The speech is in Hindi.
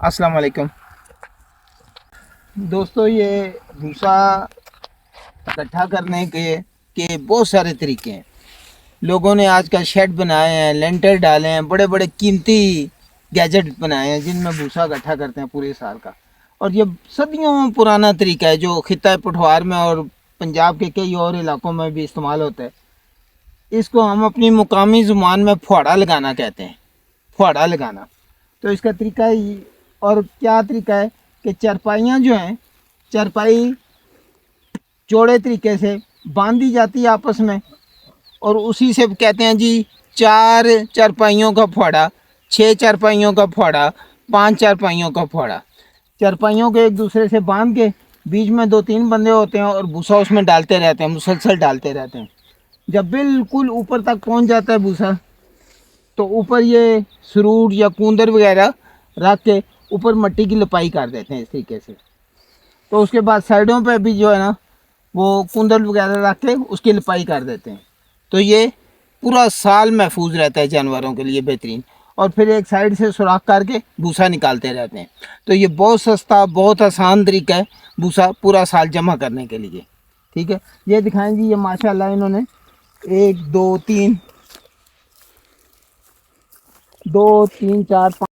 अस्सलाम वालेकुम दोस्तों। ये भूसा इकट्ठा करने के बहुत सारे तरीके हैं। लोगों ने आजकल शेड बनाए हैं, लेंटर डाले हैं, बड़े बड़े कीमती गैजेट बनाए हैं जिनमें भूसा इकट्ठा करते हैं पूरे साल का। और ये सदियों पुराना तरीका है जो खित्ता पठवार में और पंजाब के कई और इलाकों में भी इस्तेमाल होता है। इसको हम अपनी मुकामी ज़ुबान में फुहाड़ा लगाना कहते हैं, फुहाड़ा लगाना। तो इसका तरीका और क्या तरीका है कि चारपाइयाँ जो हैं, चारपाई चौड़े तरीके से बांध दी जाती है आपस में, और उसी से कहते हैं जी 4 चारपाइयों का फुहाड़ा, 6 चारपाइयों का फुहाड़ा, 5 चारपाइयों का फुहाड़ा। चारपाइयों को एक दूसरे से बांध के बीच में 2-3 बंदे होते हैं और भूसा उसमें डालते रहते हैं, मुसलसल डालते रहते हैं। जब बिल्कुल ऊपर तक पहुंच जाता है भूसा, तो ऊपर ये सरूट या कूंदर वगैरह रख के ऊपर मिट्टी की लिपाई कर देते हैं इस तरीके से। तो उसके बाद साइडों पे भी जो है ना वो कूंदर वगैरह रख के उसकी लिपाई कर देते हैं। तो ये पूरा साल महफूज रहता है जानवरों के लिए बेहतरीन। और फिर एक साइड से सुराख करके भूसा निकालते रहते हैं। तो ये बहुत सस्ता, बहुत आसान तरीका है भूसा पूरा साल जमा करने के लिए। ठीक है, ये दिखाएं जी, ये माशाल्लाह इन्होंने 1 2 3 2 3 4 5